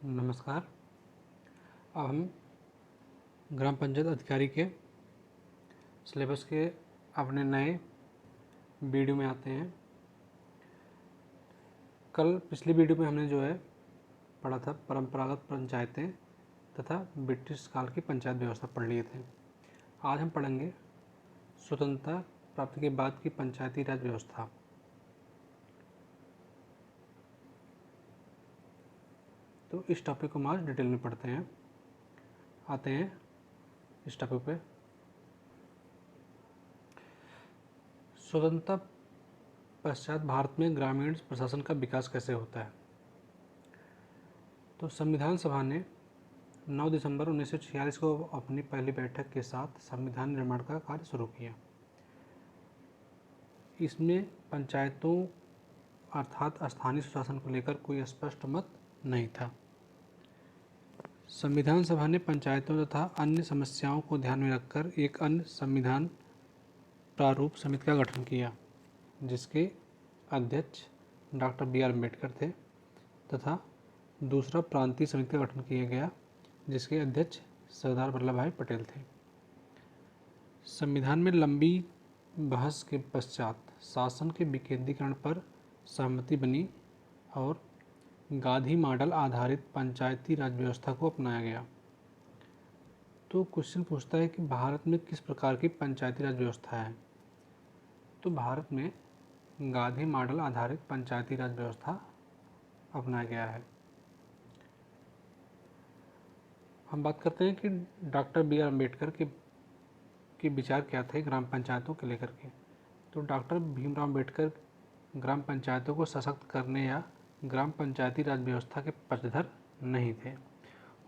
नमस्कार। अब हम ग्राम पंचायत अधिकारी के सिलेबस के अपने नए वीडियो में आते हैं। कल पिछली वीडियो में हमने पढ़ा था परंपरागत पंचायतें तथा ब्रिटिश काल की पंचायत व्यवस्था पढ़ लिए थे। आज हम पढ़ेंगे स्वतंत्रता प्राप्ति के बाद की पंचायती राज व्यवस्था। तो इस टॉपिक को हम आज डिटेल में पढ़ते हैं। आते हैं इस टॉपिक पे। स्वतंत्रता पश्चात भारत में ग्रामीण प्रशासन का विकास कैसे होता है। तो संविधान सभा ने 9 दिसंबर 1946 को अपनी पहली बैठक के साथ संविधान निर्माण का कार्य शुरू किया। इसमें पंचायतों अर्थात स्थानीय स्वशासन को लेकर कोई स्पष्ट मत नहीं था। संविधान सभा ने पंचायतों तथा अन्य समस्याओं को ध्यान में रखकर एक अन्य संविधान प्रारूप समिति का गठन किया, जिसके अध्यक्ष डॉक्टर B.R. अम्बेडकर थे, तथा दूसरा प्रांतीय समिति का गठन किया गया, जिसके अध्यक्ष सरदार वल्लभ भाई पटेल थे। संविधान में लंबी बहस के पश्चात शासन के विकेंद्रीकरण पर सहमति बनी और गांधी मॉडल आधारित पंचायती राज व्यवस्था को अपनाया गया। तो क्वेश्चन पूछता है कि भारत में किस प्रकार की पंचायती राज व्यवस्था है। तो भारत में गांधी मॉडल आधारित पंचायती राज व्यवस्था अपनाया गया है। हम बात करते हैं कि डॉक्टर B.R. अम्बेडकर के विचार क्या थे ग्राम पंचायतों के लेकर के। तो डॉक्टर भीमराव अम्बेडकर ग्राम पंचायतों को सशक्त करने या ग्राम पंचायती राज व्यवस्था के पक्षधर नहीं थे।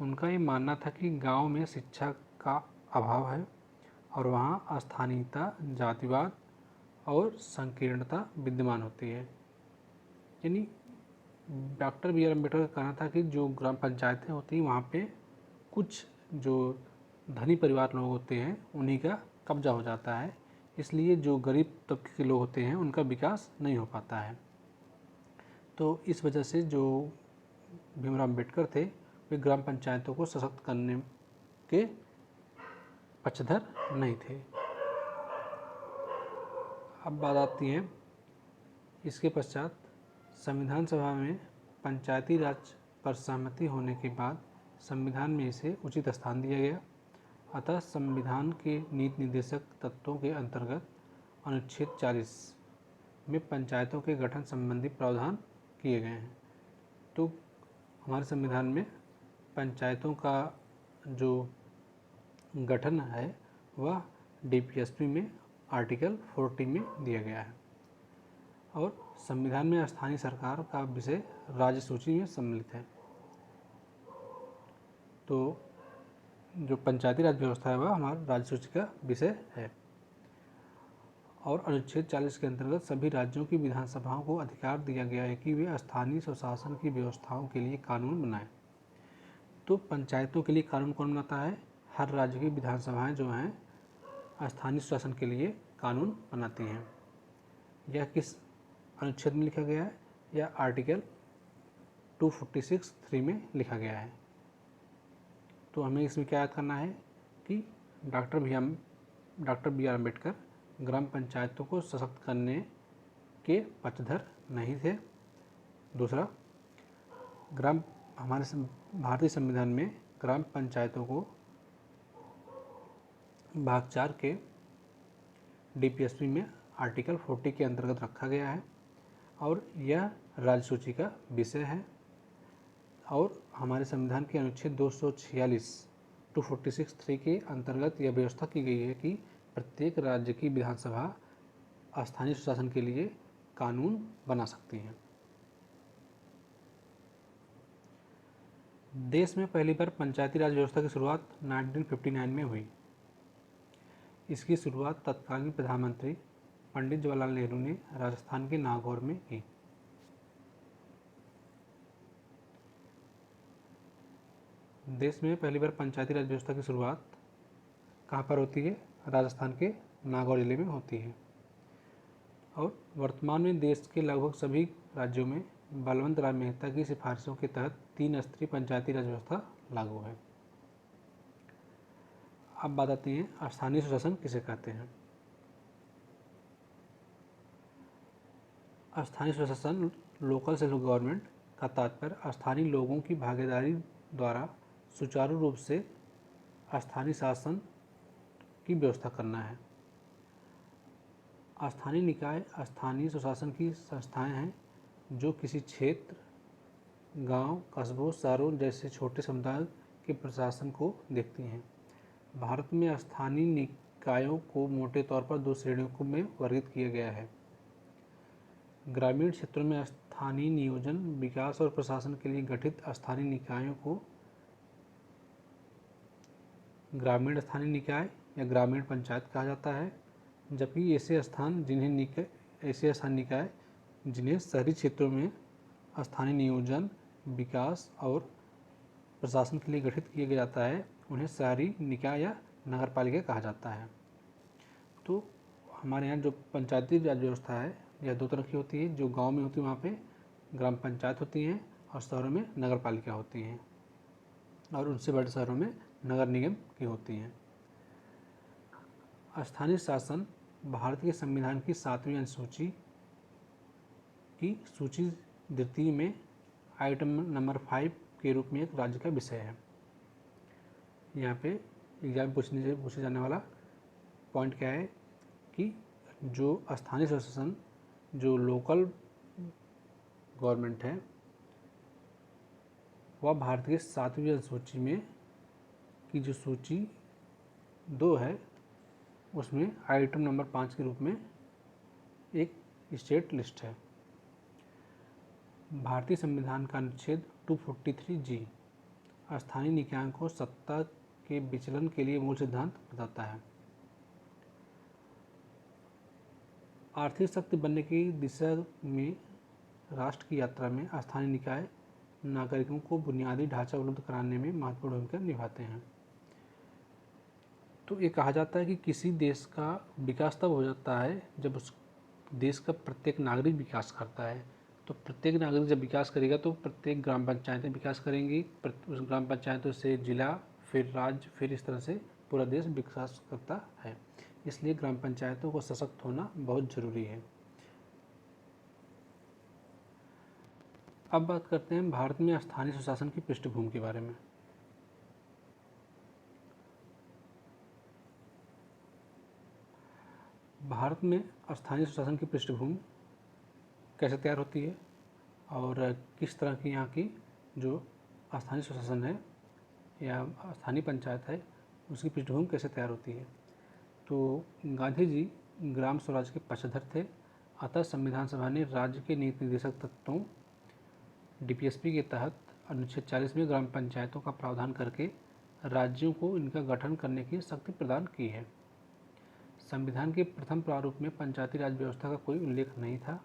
उनका ये मानना था कि गांव में शिक्षा का अभाव है और वहाँ स्थानीयता, जातिवाद और संकीर्णता विद्यमान होती है। यानी डॉक्टर B.R. अम्बेडकर का कहना था कि जो ग्राम पंचायतें होती हैं वहाँ पे कुछ जो धनी परिवार लोग होते हैं उन्हीं का कब्जा हो जाता है, इसलिए जो गरीब तबके के लोग होते हैं उनका विकास नहीं हो पाता है। तो इस वजह से जो भीमराव अम्बेडकर थे वे ग्राम पंचायतों को सशक्त करने के पक्षधर नहीं थे। अब बात आती है इसके पश्चात संविधान सभा में पंचायती राज पर सहमति होने के बाद संविधान में इसे उचित स्थान दिया गया। अतः संविधान के नीति निर्देशक तत्वों के अंतर्गत अनुच्छेद 40 में पंचायतों के गठन संबंधी प्रावधान किए गए हैं। तो हमारे संविधान में पंचायतों का जो गठन है वह DPSP में आर्टिकल 40 में दिया गया है और संविधान में स्थानीय सरकार का विषय राज्य सूची में सम्मिलित है। तो जो पंचायती राज व्यवस्था है वह हमारा राज्य सूची का विषय है। और अनुच्छेद 40 के अंतर्गत सभी राज्यों की विधानसभाओं को अधिकार दिया गया है कि वे स्थानीय स्वशासन की व्यवस्थाओं के लिए कानून बनाएं। तो पंचायतों के लिए कानून कौन बनाता है? हर राज्य की विधानसभाएं जो हैं स्थानीय स्वशासन के लिए कानून बनाती हैं। यह किस अनुच्छेद में लिखा गया है? यह आर्टिकल 246(3) में लिखा गया है। तो हमें इसमें क्या याद करना है कि डॉक्टर B.R. अम्बेडकर ग्राम पंचायतों को सशक्त करने के पक्षधर नहीं थे। दूसरा, हमारे भारतीय संविधान में ग्राम पंचायतों को भाग 4 के DPSP में आर्टिकल 40 के अंतर्गत रखा गया है और यह राज्य सूची का विषय है। और हमारे संविधान के अनुच्छेद 246 246(3) के अंतर्गत यह व्यवस्था की गई है कि प्रत्येक राज्य की विधानसभा स्थानीय स्वशासन के लिए कानून बना सकती हैं। देश में पहली बार पंचायती राज व्यवस्था की शुरुआत 1959 में हुई। इसकी शुरुआत तत्कालीन प्रधानमंत्री पंडित जवाहरलाल नेहरू ने राजस्थान के नागौर में की। देश में पहली बार पंचायती राज व्यवस्था की शुरुआत कहाँ पर होती है? राजस्थान के नागौर जिले में होती है। और वर्तमान में देश के लगभग सभी राज्यों में बलवंत राय मेहता की सिफारिशों के तहत 3 स्तरीय पंचायती राज व्यवस्था लागू है। अब बात आती है स्थानीय सुशासन किसे कहते हैं। स्थानीय सुशासन लोकल सेल्फ गवर्नमेंट का तात्पर्य स्थानीय लोगों की भागीदारी द्वारा सुचारू रूप से स्थानीय शासन की व्यवस्था करना है। स्थानीय निकाय स्थानीय सुशासन की संस्थाएं हैं जो किसी क्षेत्र, गांव, कस्बों, शहरों जैसे छोटे समुदाय के प्रशासन को देखती हैं। भारत में स्थानीय निकायों को मोटे तौर पर 2 श्रेणियों में वर्गीकृत किया गया है। ग्रामीण क्षेत्रों में स्थानीय नियोजन, विकास और प्रशासन के लिए गठित स्थानीय निकायों को ग्रामीण स्थानीय निकाय या ग्रामीण पंचायत कहा जाता है, जबकि ऐसे स्थानीय निकाय जिन्हें शहरी क्षेत्रों में स्थानीय नियोजन, विकास और प्रशासन के लिए गठित किया जाता है, उन्हें शहरी निकाय या नगर पालिका कहा जाता है। तो हमारे यहाँ जो पंचायती राज व्यवस्था है यह 2 तरह की होती है। जो गांव में होती है वहाँ पे ग्राम पंचायत होती हैं और शहरों में नगर पालिका होती हैं, और उनसे बड़े शहरों में नगर निगम की होती हैं। स्थानीय शासन भारत के संविधान की 7वीं अनुसूची की सूची द्वितीय में आइटम नंबर 5 के रूप में एक राज्य का विषय है। यहाँ पे एग्जाम पूछे जाने वाला पॉइंट क्या है कि जो स्थानीय शासन, जो लोकल गवर्नमेंट है, वह भारत के 7वीं अनुसूची में की जो सूची 2 है उसमें आइटम नंबर 5 के रूप में एक स्टेट लिस्ट है। भारतीय संविधान का अनुच्छेद 243G स्थानीय निकायों को सत्ता के विचलन के लिए मूल सिद्धांत बताता है। आर्थिक शक्ति बनने की दिशा में राष्ट्र की यात्रा में स्थानीय निकाय नागरिकों को बुनियादी ढांचा उपलब्ध कराने में महत्वपूर्ण भूमिका निभाते हैं। तो ये कहा जाता है कि किसी देश का विकास तब हो जाता है जब उस देश का प्रत्येक नागरिक विकास करता है। तो प्रत्येक नागरिक जब विकास करेगा तो प्रत्येक ग्राम पंचायतें विकास करेंगी, उस ग्राम पंचायतों से जिला, फिर राज्य, फिर इस तरह से पूरा देश विकास करता है। इसलिए ग्राम पंचायतों को सशक्त होना बहुत ज़रूरी है। अब बात करते हैं भारत में स्थानीय सुशासन की पृष्ठभूमि के बारे में। भारत में स्थानीय सुशासन की पृष्ठभूमि कैसे तैयार होती है और किस तरह की यहाँ की जो स्थानीय सुशासन है या स्थानीय पंचायत है उसकी पृष्ठभूमि कैसे तैयार होती है। तो गांधी जी ग्राम स्वराज के पक्षधर थे, अतः संविधान सभा ने राज्य के नीति निर्देशक तत्वों DPSP के तहत अनुच्छेद 40 में ग्राम पंचायतों का प्रावधान करके राज्यों को इनका गठन करने की शक्ति प्रदान की है। संविधान के प्रथम प्रारूप में पंचायती राज व्यवस्था का कोई उल्लेख नहीं था,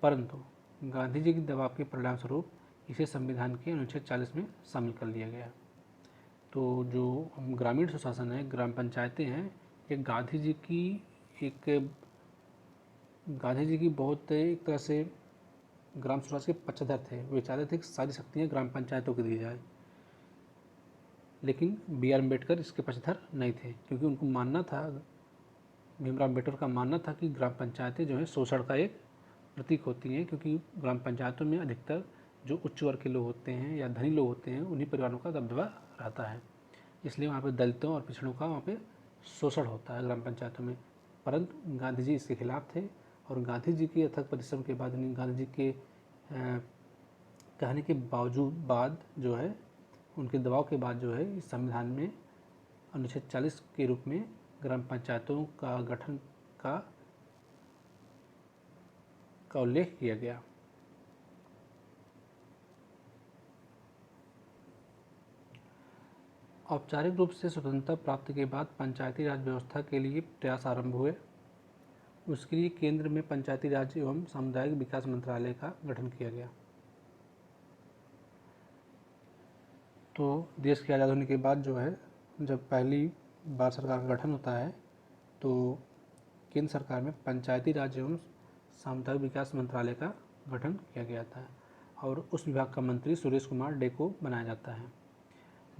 परंतु गांधी जी के दबाव के परिणाम स्वरूप इसे संविधान के अनुच्छेद 40 में शामिल कर लिया गया। तो जो ग्रामीण सुशासन है, ग्राम पंचायतें हैं, ये गांधी जी की बहुत एक तरह से ग्राम स्वराज के पक्षधर थे। वे चाहते थे कि सारी शक्तियाँ ग्राम पंचायतों को दी जाए, लेकिन BR अम्बेडकर इसके पक्षधर नहीं थे, क्योंकि उनको मानना था, भीमराव अम्बेडकर का मानना था कि ग्राम पंचायतें जो है शोषण का एक प्रतीक होती हैं, क्योंकि ग्राम पंचायतों में अधिकतर जो उच्च वर्ग के लोग होते हैं या धनी लोग होते हैं उन्हीं परिवारों का दबदबा रहता है, इसलिए वहाँ पर दलितों और पिछड़ों का वहाँ पे शोषण होता है ग्राम पंचायतों में। परंतु गांधी जी इसके खिलाफ थे और गांधी जी के अथक परिश्रम के बाद, गांधी जी के कहने के बाद जो है, उनके दबाव के बाद जो है इस संविधान में अनुच्छेद 40 के रूप में ग्राम पंचायतों का गठन का उल्लेख किया गया। औपचारिक रूप से स्वतंत्रता प्राप्ति के बाद पंचायती राज व्यवस्था के लिए प्रयास आरंभ हुए। उसके लिए केंद्र में पंचायती राज एवं सामुदायिक विकास मंत्रालय का गठन किया गया। तो देश के आज़ाद होने के बाद जो है, जब पहली बार सरकार का गठन होता है तो केंद्र सरकार में पंचायती राज एवं सामुदायिक विकास मंत्रालय का गठन किया गया था। और उस विभाग का मंत्री सुरेश कुमार डे को बनाया जाता है,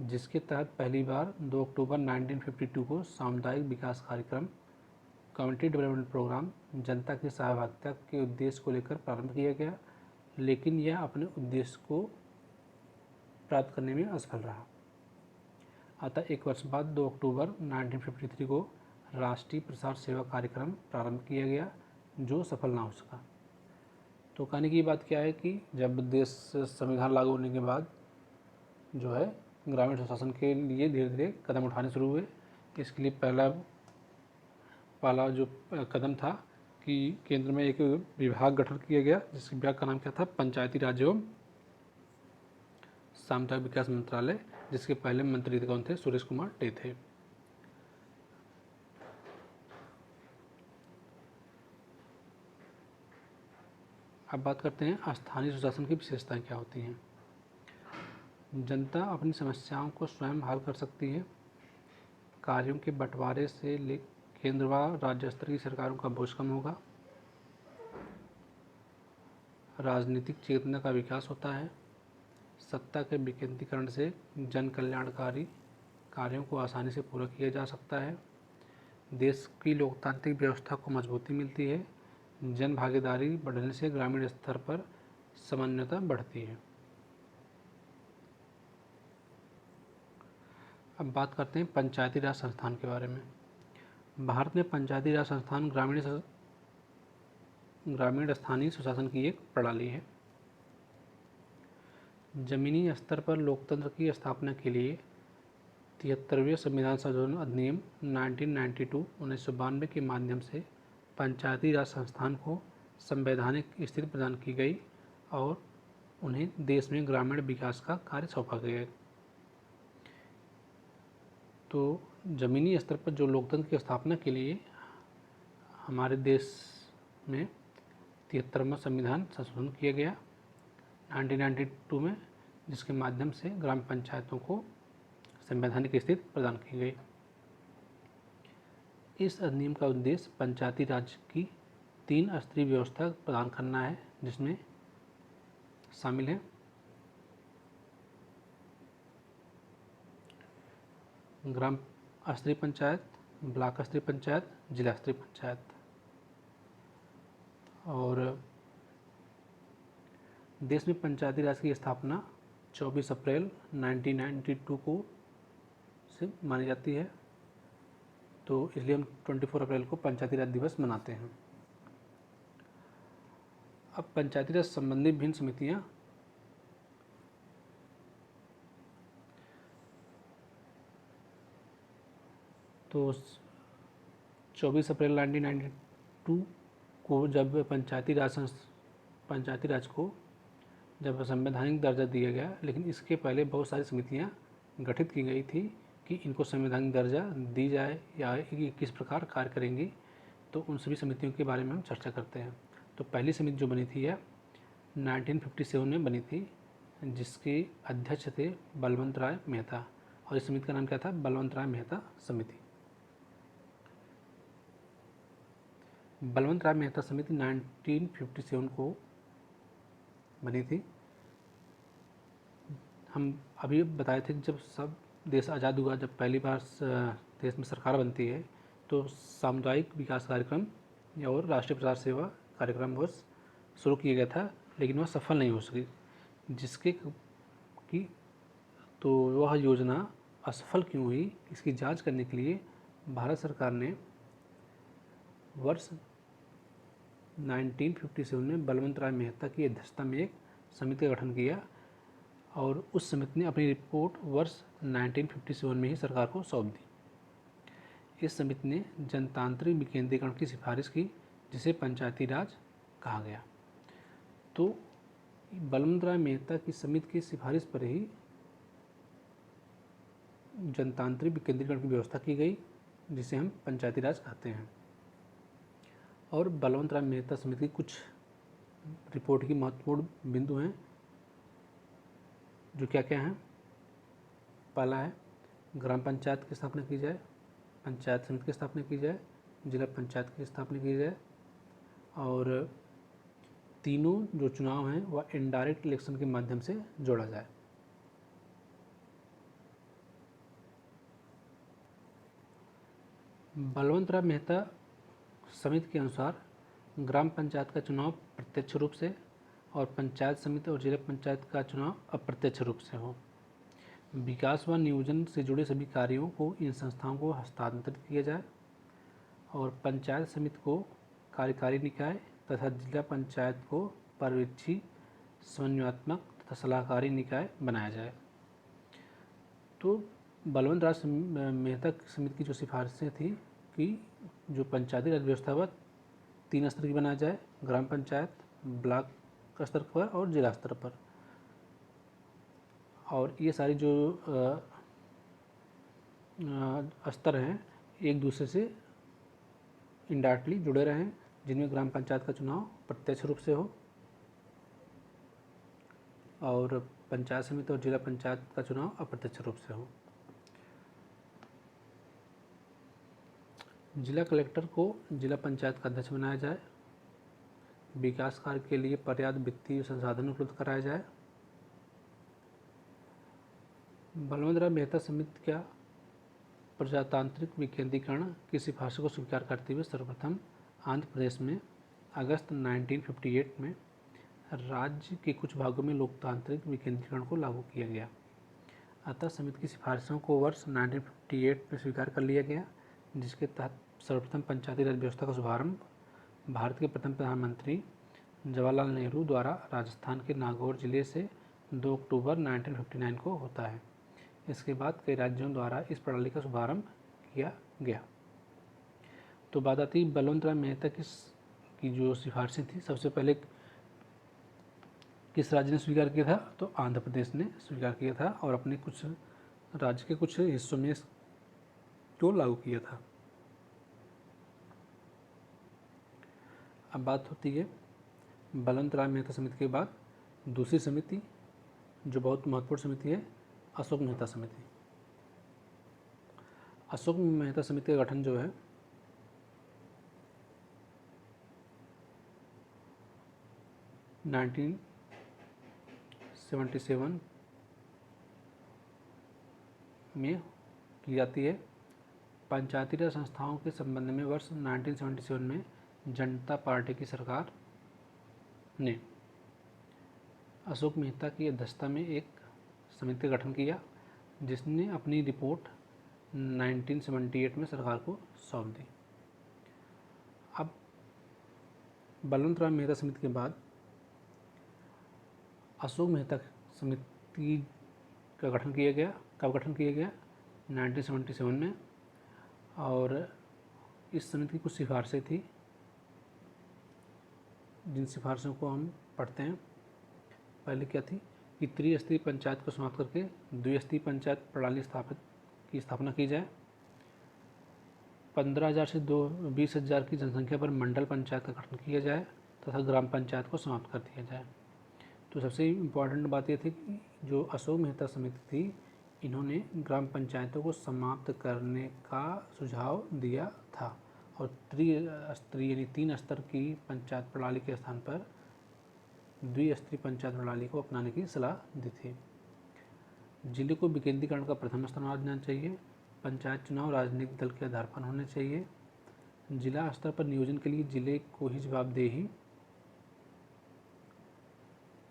जिसके तहत पहली बार 2 अक्टूबर 1952 को सामुदायिक विकास कार्यक्रम कम्युनिटी डेवलपमेंट प्रोग्राम जनता की सहभागिता के उद्देश्य को लेकर प्रारंभ किया गया, लेकिन यह अपने उद्देश्य को प्राप्त करने में असफल रहा। अतः एक वर्ष बाद 2 अक्टूबर 1953 को राष्ट्रीय प्रसार सेवा कार्यक्रम प्रारंभ किया गया, जो सफल ना हो सका। तो कहने की बात क्या है कि जब देश संविधान लागू होने के बाद जो है ग्रामीण सुशासन के लिए धीरे धीरे कदम उठाने शुरू हुए। इसके लिए पहला जो कदम था कि केंद्र में एक विभाग गठन किया गया, जिस विभाग का नाम क्या था, पंचायती राज एवं सामुदायिक विकास मंत्रालय, जिसके पहले मंत्री कौन थे, सुरेश कुमार डे थे। अब बात करते हैं स्थानीय सुशासन की विशेषताएं क्या होती हैं। जनता अपनी समस्याओं को स्वयं हल कर सकती है। कार्यों के बंटवारे से केंद्र व राज्य स्तर की सरकारों का बोझ कम होगा। राजनीतिक चेतना का विकास होता है। सत्ता के विकेंद्रीकरण से जन कल्याणकारी कार्यों को आसानी से पूरा किया जा सकता है। देश की लोकतांत्रिक व्यवस्था को मजबूती मिलती है। जन भागीदारी बढ़ने से ग्रामीण स्तर पर समन्वयता बढ़ती है। अब बात करते हैं पंचायती राज संस्थान के बारे में। भारत में पंचायती राज संस्थान ग्रामीण स्थानीय सुशासन की एक प्रणाली है। जमीनी स्तर पर लोकतंत्र की स्थापना के लिए 73वें संविधान संशोधन अधिनियम 1992 के माध्यम से पंचायती राज संस्थान को संवैधानिक स्थिति प्रदान की गई और उन्हें देश में ग्रामीण विकास का कार्य सौंपा गया। तो ज़मीनी स्तर पर जो लोकतंत्र की स्थापना के लिए हमारे देश में 73वां संविधान संशोधन किया गया 1992 में, जिसके माध्यम से ग्राम पंचायतों को संवैधानिक स्थिति प्रदान की गई। इस अधिनियम का उद्देश्य पंचायती राज की 3 स्तरीय व्यवस्था प्रदान करना है, जिसमें शामिल है ग्राम स्तरीय पंचायत, ब्लॉक स्तरीय पंचायत, जिला स्तरीय पंचायत। और देश में पंचायती राज की स्थापना 24 अप्रैल 1992 को से मानी जाती है, तो इसलिए हम 24 अप्रैल को पंचायती राज दिवस मनाते हैं। अब पंचायती राज संबंधी विभिन्न समितियां तो 24 अप्रैल 1992 को जब पंचायती राज को जब संवैधानिक दर्जा दिया गया, लेकिन इसके पहले बहुत सारी समितियां गठित की गई थी कि इनको संवैधानिक दर्जा दी जाए या ये किस प्रकार कार्य करेंगी। तो उन सभी समितियों के बारे में हम चर्चा करते हैं। तो पहली समिति जो बनी थी यह 1957 में बनी थी, जिसके अध्यक्ष थे बलवंत राय मेहता, और इस समिति का नाम क्या था, बलवंत राय मेहता समिति। बलवंत राय मेहता समिति 1957 को बनी थी। हम अभी बताए थे कि जब सब देश आज़ाद हुआ, जब पहली बार देश में सरकार बनती है, तो सामुदायिक विकास कार्यक्रम और राष्ट्रीय प्रसार सेवा कार्यक्रम वो शुरू किया गया था, लेकिन वह सफल नहीं हो सकी, जिसके कि तो वह योजना असफल क्यों हुई, इसकी जांच करने के लिए भारत सरकार ने वर्ष 1957 में बलवंत राय मेहता की अध्यक्षता में एक समिति का गठन किया और उस समिति ने अपनी रिपोर्ट वर्ष 1957 में ही सरकार को सौंप दी। इस समिति ने जनतांत्रिक विकेंद्रीकरण की सिफारिश की, जिसे पंचायती राज कहा गया। तो बलवंत राय मेहता की समिति की सिफारिश पर ही जनतांत्रिक विकेंद्रीकरण की व्यवस्था की गई, जिसे हम पंचायती राज कहते हैं। और बलवंत राय मेहता समिति की कुछ रिपोर्ट की महत्वपूर्ण बिंदु हैं, जो क्या क्या हैं। पहला है ग्राम पंचायत की स्थापना की जाए, पंचायत समिति की स्थापना की जाए, जिला पंचायत की स्थापना की जाए, और तीनों जो चुनाव हैं वह इनडायरेक्ट इलेक्शन के माध्यम से जोड़ा जाए। बलवंत राय मेहता समिति के अनुसार ग्राम पंचायत का चुनाव प्रत्यक्ष रूप से और पंचायत समिति और जिला पंचायत का चुनाव अप्रत्यक्ष रूप से हो। विकास व नियोजन से जुड़े सभी कार्यों को इन संस्थाओं को हस्तांतरित किया जाए और पंचायत समिति को कार्यकारी निकाय तथा जिला पंचायत को पर्यवेक्षी, समन्वयात्मक तथा सलाहकारी निकाय बनाया जाए। तो बलवंत राय मेहता समिति की जो सिफारिशें थी कि जो पंचायती राज व्यवस्था वह 3 स्तर की बनाया जाए, ग्राम पंचायत, ब्लॉक स्तर पर और जिला स्तर पर। और ये सारी जो स्तर हैं एक दूसरे से इनडायरेक्टली जुड़े रहें, जिनमें ग्राम पंचायत का चुनाव प्रत्यक्ष रूप से हो और पंचायत समिति और जिला पंचायत का चुनाव अप्रत्यक्ष रूप से हो। जिला कलेक्टर को जिला पंचायत का अध्यक्ष बनाया जाए। विकास कार्य के लिए पर्याप्त वित्तीय संसाधन उपलब्ध कराया जाए। बलवंत राय मेहता समिति का प्रजातांत्रिक विकेंद्रीकरण की सिफारिश को स्वीकार करते हुए सर्वप्रथम आंध्र प्रदेश में अगस्त 1958 में राज्य के कुछ भागों में लोकतांत्रिक विकेंद्रीकरण को लागू किया गया। अतः समिति की सिफारिशों को वर्ष 1958 में स्वीकार कर लिया गया, जिसके तहत सर्वप्रथम पंचायती राज व्यवस्था का शुभारंभ भारत के प्रथम प्रधानमंत्री जवाहरलाल नेहरू द्वारा राजस्थान के नागौर जिले से 2 अक्टूबर 1959 को होता है। इसके बाद कई राज्यों द्वारा इस प्रणाली का शुभारंभ किया गया। तो बात आती है बलवंत राय मेहता की जो सिफारिशें थी, सबसे पहले किस राज्य ने स्वीकार किया था? तो आंध्र प्रदेश ने स्वीकार किया था और अपने कुछ राज्य के कुछ हिस्सों में इसको लागू किया था। अब बात होती है बलवंत राय मेहता समिति के बाद दूसरी समिति जो बहुत महत्वपूर्ण समिति है, अशोक मेहता समिति। अशोक मेहता समिति का गठन जो है 1977 में की जाती है। पंचायती राज संस्थाओं के संबंध में वर्ष 1977 में जनता पार्टी की सरकार ने अशोक मेहता की अध्यक्षता में एक समिति का गठन किया, जिसने अपनी रिपोर्ट 1978 में सरकार को सौंप दी। अब बलवंत राय मेहता समिति के बाद अशोक मेहता समिति का गठन किया गया। कब गठन किया गया? 1977 में। और इस समिति की कुछ सिफारिशें थी, जिन सिफारिशों को हम पढ़ते हैं। पहले क्या थी कि त्रिस्तरीय पंचायत को समाप्त करके द्विस्तरीय पंचायत प्रणाली की स्थापना की जाए। 15,000 से 20,000 की जनसंख्या पर मंडल पंचायत का गठन किया जाए तथा ग्राम पंचायत को समाप्त कर दिया जाए। तो सबसे इम्पॉर्टेंट बात यह थी कि जो अशोक मेहता समिति थी, इन्होंने ग्राम पंचायतों को समाप्त करने का सुझाव दिया था और त्रिस्तरीय यानी 3 स्तर की पंचायत प्रणाली के स्थान पर द्विस्तरीय पंचायत प्रणाली को अपनाने की सलाह दी थी। जिले को विकेंद्रीकरण का प्रथम स्तर माना जाना चाहिए। पंचायत चुनाव राजनीतिक दल के आधार पर होने चाहिए। जिला स्तर पर नियोजन के लिए जिले को ही जवाबदेही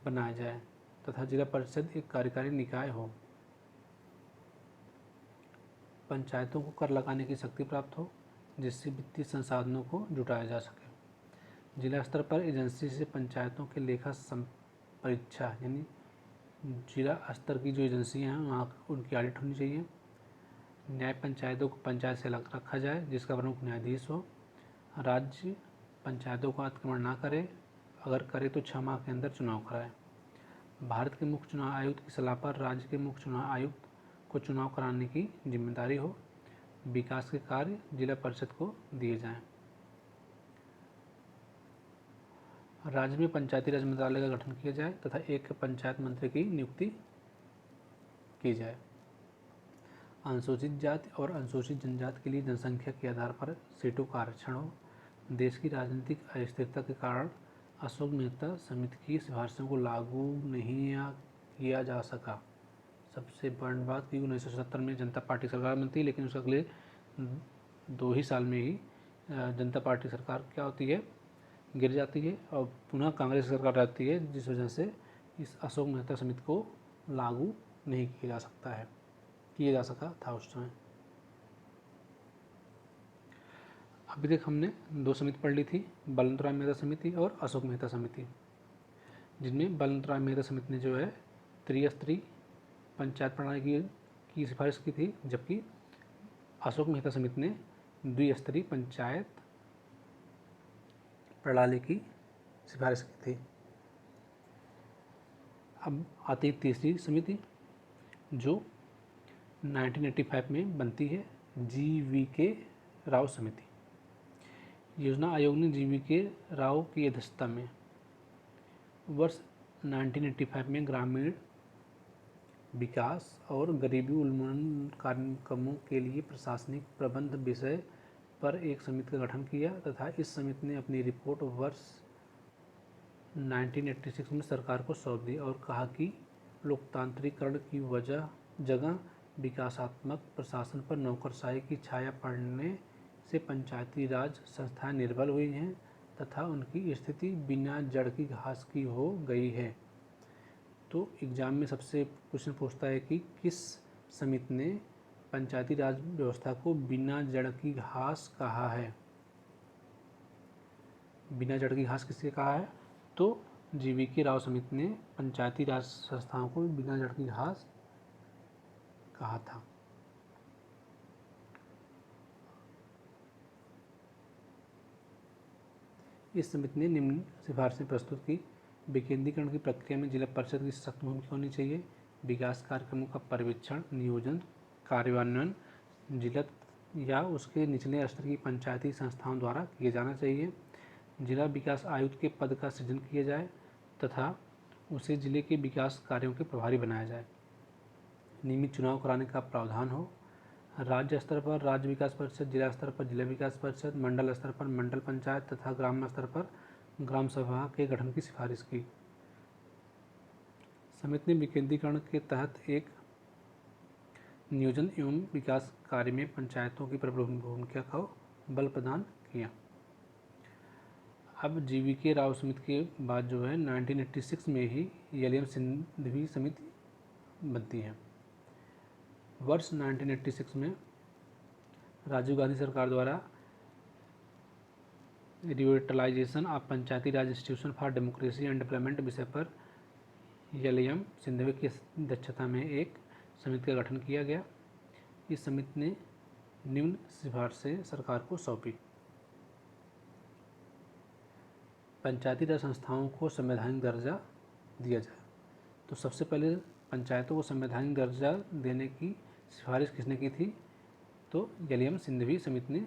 बनाया जाए तथा जिला परिषद एक कार्यकारी निकाय हो। पंचायतों को कर लगाने की शक्ति प्राप्त हो, जिससे वित्तीय संसाधनों को जुटाया जा सके। जिला स्तर पर एजेंसी से पंचायतों के लेखा परीक्षा यानी जिला स्तर की जो एजेंसियाँ हैं वहाँ उनकी ऑडिट होनी चाहिए। न्याय पंचायतों को पंचायत से अलग रखा जाए, जिसका प्रमुख न्यायाधीश हो। राज्य पंचायतों को अतिक्रमण ना करे, अगर करे तो 6 माह के अंदर चुनाव कराए। भारत के मुख्य चुनाव आयुक्त की सलाह पर राज्य के मुख्य चुनाव आयुक्त को चुनाव कराने की जिम्मेदारी हो। विकास के कार्य जिला परिषद को दिए जाएं। राज्य में पंचायती राज मंत्रालय का गठन किया जाए तथा एक पंचायत मंत्री की नियुक्ति की जाए। अनुसूचित जाति और अनुसूचित जनजाति के लिए जनसंख्या के आधार पर सीटों का आरक्षण हो। देश की राजनीतिक अस्थिरता के कारण अशोक मेहता समिति की सिफारिशों को लागू नहीं किया जा सका। सबसे बड़ी बात कि 1970 में जनता पार्टी सरकार बनती है, लेकिन उसके अगले 2 ही साल में ही जनता पार्टी सरकार क्या होती है, गिर जाती है और पुनः कांग्रेस सरकार आती है, जिस वजह से इस अशोक मेहता समिति को लागू नहीं किया जा सका था उस समय। अभी तक हमने 2 समिति पढ़ ली थी, बलवंत राय मेहता समिति और अशोक मेहता समिति, जिनमें बलवंत राय मेहता समिति ने जो है त्रिस्तरीय पंचायत प्रणाली की सिफारिश की थी, जबकि अशोक मेहता समिति ने द्विस्तरीय पंचायत प्रणाली की सिफारिश की थी। अब आती है तीसरी समिति जो 1985 में बनती है, GVK राव समिति। योजना आयोग ने GVK राव की अध्यक्षता में वर्ष 1985 में ग्रामीण विकास और गरीबी उन्मूलन कार्यक्रमों के लिए प्रशासनिक प्रबंध विषय पर एक समिति का गठन किया तथा इस समिति ने अपनी रिपोर्ट वर्ष 1986 में सरकार को सौंप दी और कहा कि लोकतांत्रिकरण की जगह विकासात्मक प्रशासन पर नौकरशाही की छाया पड़ने से पंचायती राज संस्थाएं निर्बल हुई हैं तथा उनकी स्थिति बिना जड़ की घास की हो गई है। तो एग्जाम में सबसे क्वेश्चन पूछता है कि किस समिति ने पंचायती राज व्यवस्था को बिना जड़ की घास कहा है। बिना जड़ की घास किससे कहा है? तो GVK राव समिति ने पंचायती राज संस्थाओं को बिना जड़ की घास कहा था। इस समिति ने निम्न सिफारिशें प्रस्तुत की। विकेंद्रीकरण की प्रक्रिया में जिला परिषद की सख्त भूमिका होनी चाहिए। विकास कार्यक्रमों का पर्यवेक्षण, नियोजन, कार्यान्वयन जिला या उसके निचले स्तर की पंचायती संस्थाओं द्वारा किया जाना चाहिए। जिला विकास आयुक्त के पद का सृजन किया जाए तथा उसे जिले के विकास कार्यों के प्रभारी बनाया जाए। नियमित चुनाव कराने का प्रावधान हो। राज्य स्तर पर राज्य विकास परिषद, जिला स्तर पर जिला विकास परिषद, मंडल स्तर पर मंडल पंचायत तथा ग्राम स्तर पर ग्राम सभा के गठन की सिफारिश की। समिति ने विकेंद्रीकरण के तहत एक नियोजन एवं विकास कार्य में पंचायतों की प्रमुख भूमिका को बल प्रदान किया। अब GVK राव समिति के बाद जो है 1986 में ही LM सिंघवी समिति बनती है। वर्ष 1986 में राजीव गांधी सरकार द्वारा revitalisation of Panchayati Raj institution for democracy and development विषय पर LM सिंघवी की अध्यक्षता में एक समिति का गठन किया गया। इस समिति ने निम्न सिफारिशें सरकार को सौंपी। पंचायती राज संस्थाओं को संवैधानिक दर्जा दिया जाए। तो सबसे पहले पंचायतों को संवैधानिक दर्जा देने की सिफारिश किसने की थी? तो LM सिंघवी समिति ने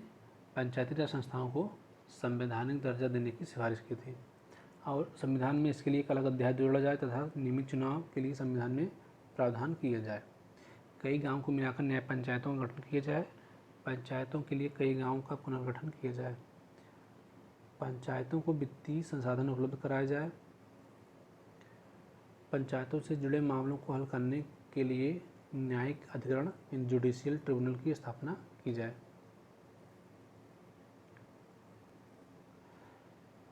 पंचायती राज संस्थाओं को संवैधानिक दर्जा देने की सिफारिश की थी और संविधान में इसके लिए एक अलग अध्याय जोड़ा जाए तथा नियमित चुनाव के लिए संविधान में प्रावधान किया जाए। कई गाँव को मिलाकर न्याय पंचायतों का गठन किया जाए। पंचायतों के लिए कई गाँवों का पुनर्गठन किया जाए। पंचायतों को वित्तीय संसाधन उपलब्ध कराया जाए। पंचायतों से जुड़े मामलों को हल करने के लिए न्यायिक अधिकरण जुडिशियल ट्रिब्यूनल की स्थापना की जाए।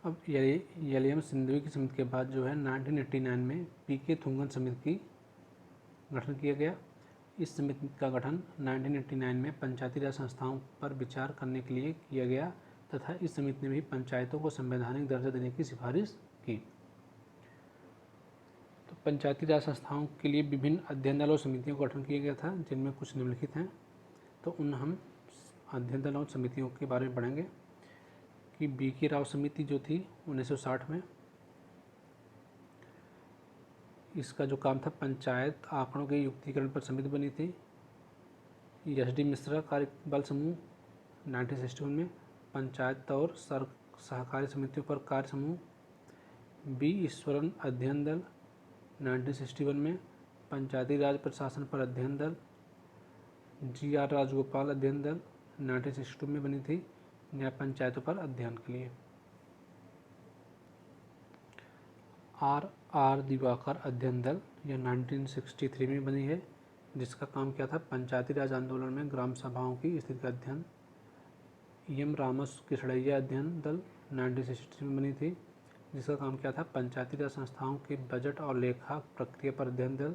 अब LM सिंघवी की समिति के बाद जो है 1989 में PK थुंगन समिति की गठन किया गया। इस समिति का गठन 1989 में पंचायती राज संस्थाओं पर विचार करने के लिए किया गया तथा इस समिति ने भी पंचायतों को संवैधानिक दर्जा देने की सिफारिश की। तो पंचायती राज संस्थाओं के लिए विभिन्न अध्ययन दल और समितियों का गठन किया गया था, जिनमें कुछ निम्नलिखित हैं। तो हम अध्ययन दल और समितियों के बारे में पढ़ेंगे कि BK राव समिति जो थी 1960 में, इसका जो काम था पंचायत आंकड़ों के युक्तिकरण पर समिति बनी थी। SD मिश्रा कार्यबल समूह 1961 में, पंचायत और सहकारी समितियों पर कार्य समूह। B ईश्वरन अध्ययन दल 1961 में, पंचायती राज प्रशासन पर अध्ययन दल। GR राजगोपाल अध्ययन दल 1962 में बनी थी न्याय पंचायतों पर अध्ययन के लिए। आर आर दिवाकर अध्ययन दल, यह 1963 में बनी है, जिसका काम क्या था, पंचायती राज आंदोलन में ग्राम सभाओं की स्थिति का अध्ययन। एम रामस कृष्णैया अध्ययन दल 1963 में बनी थी, जिसका काम क्या था, पंचायती राज संस्थाओं के बजट और लेखा प्रक्रिया पर अध्ययन दल।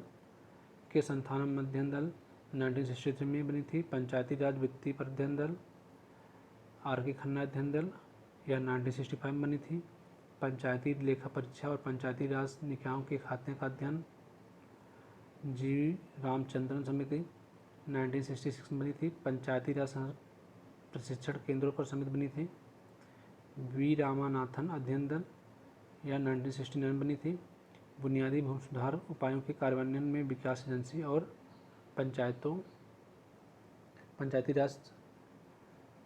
के संथानम अध्ययन दल 1963 में बनी थी, पंचायती राज वित्तीय पर अध्ययन दल। आर के खन्ना अध्ययन दल, यह 1965 में बनी थी, पंचायती लेखा परीक्षा और पंचायती राज निकायों के खाते का अध्ययन। जी रामचंद्रन समिति 1966 में बनी थी, पंचायती राज प्रशिक्षण केंद्रों पर समिति बनी थी। वी रामानाथन अध्ययन दल, यह 1969 में बनी थी, बुनियादी भूमि सुधार उपायों के कार्यान्वयन में विकास एजेंसी और पंचायती राज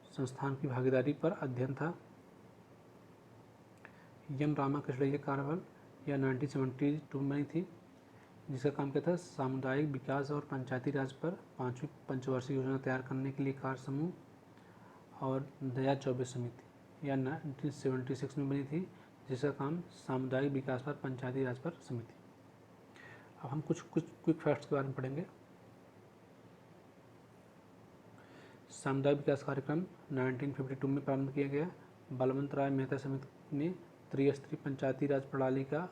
संस्थान की भागीदारी पर अध्ययन था। एम रामाकृष्णैया कार्यबल, यह 1972 में बनी थी, जिसका काम क्या था, सामुदायिक विकास और पंचायती राज पर 5वीं पंचवर्षीय योजना तैयार करने के लिए कार्य समूह। और दया चौबे समिति, यह 1976 में बनी थी, जिसका काम सामुदायिक विकास पर पंचायती राज पर समिति। अब हम कुछ क्विक फैक्ट्स के बारे में पढ़ेंगे। सामुदायिक विकास कार्यक्रम 1952 में प्रारंभ किया गया। बलवंत राय मेहता समिति ने त्रिस्तरीय पंचायती राज प्रणाली का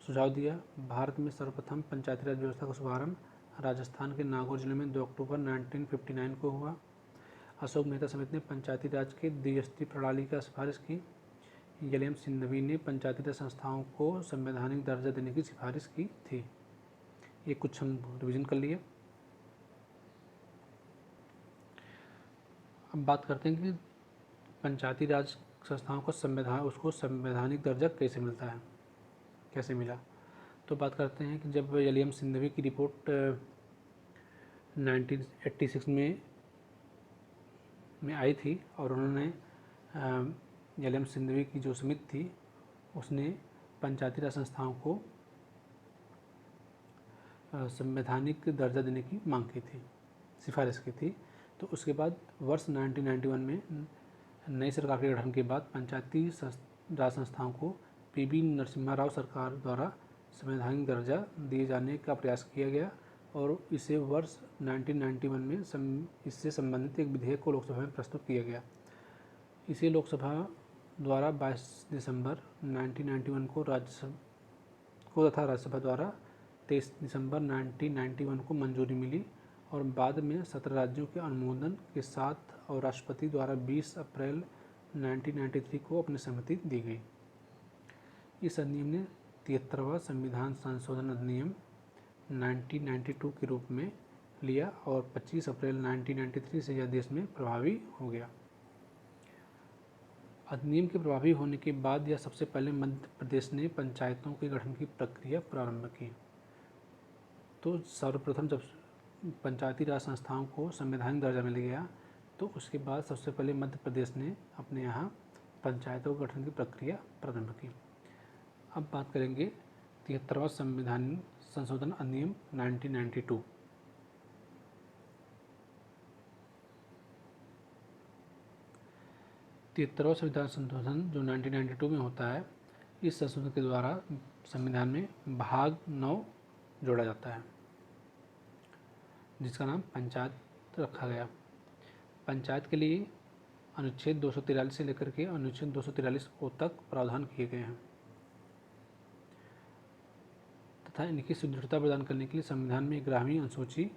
सुझाव दिया। भारत में सर्वप्रथम पंचायती राज व्यवस्था का शुभारंभ राजस्थान के नागौर जिले में 2 अक्टूबर 1959 को हुआ। अशोक मेहता समिति ने पंचायती राज के द्विस्तरीय प्रणाली का सिफारिश की। एल.एम. सिंघवी ने पंचायती राज संस्थाओं को संवैधानिक दर्जा देने की सिफारिश की थी। ये कुछ हम रिवीजन कर लिए। अब बात करते हैं कि पंचायती राज संस्थाओं को संवैधानिक दर्जा कैसे मिलता है, कैसे मिला। तो बात करते हैं कि जब एल.एम. सिंघवी की रिपोर्ट 1986 में आई थी और उन्होंने एल.एम. सिंघवी की जो समिति थी उसने पंचायती राज संस्थाओं को संवैधानिक दर्जा देने की मांग की थी, सिफारिश की थी। तो उसके बाद वर्ष 1991 में नई सरकार के गठन के बाद पंचायती राज संस्थाओं को पी.वी. नरसिम्हा राव सरकार द्वारा संवैधानिक दर्जा दिए जाने का प्रयास किया गया और इसे वर्ष 1991 में इससे संबंधित एक विधेयक को लोकसभा में प्रस्तुत किया गया। इसे लोकसभा द्वारा 22 दिसंबर 1991 को तथा राज्यसभा द्वारा 23 दिसंबर 1991 को मंजूरी मिली और बाद में 17 राज्यों के अनुमोदन के साथ और राष्ट्रपति द्वारा 20 अप्रैल 1993 को अपनी सहमति दी गई। इस अधिनियम ने 73वां संविधान संशोधन अधिनियम 1992 के रूप में लिया और 25 अप्रैल 1993 से यह देश में प्रभावी हो गया। अधिनियम के प्रभावी होने के बाद यह सबसे पहले मध्य प्रदेश ने पंचायतों के गठन की प्रक्रिया प्रारंभ की। तो सर्वप्रथम जब पंचायती राज संस्थाओं को संवैधानिक दर्जा मिल गया तो उसके बाद सबसे पहले मध्य प्रदेश ने अपने यहाँ पंचायतों के गठन की प्रक्रिया प्रारंभ की। अब बात करेंगे 73वां संविधान संशोधन अधिनियम 1992। तिहत्तरवां संविधान संशोधन जो 1992 में होता है, इस संशोधन के द्वारा संविधान में भाग 9 जोड़ा जाता है जिसका नाम पंचायत रखा गया। पंचायत के लिए अनुच्छेद 243 से लेकर के अनुच्छेद 243 ओ तक प्रावधान किए गए हैं तथा इनकी सुदृढ़ता प्रदान करने के लिए संविधान में 11वीं अनुसूची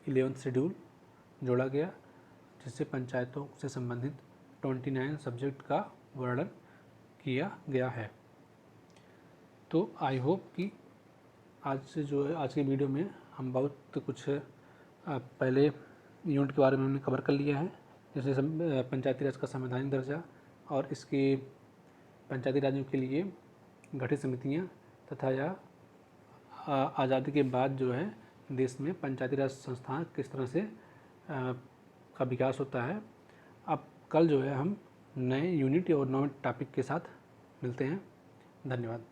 11th शेड्यूल जोड़ा गया जिससे पंचायतों से संबंधित 29 सब्जेक्ट का वर्णन किया गया है। तो आई होप कि आज के वीडियो में हम बहुत कुछ पहले यूनिट के बारे में हमने कवर कर लिया है, जैसे पंचायती राज का संवैधानिक दर्जा और इसके पंचायती राज्यों के लिए गठित समितियां तथा यह आज़ादी के बाद जो है देश में पंचायती राज संस्थान किस तरह से का विकास होता है। अब कल जो है हम नए यूनिट और नए टॉपिक के साथ मिलते हैं। धन्यवाद।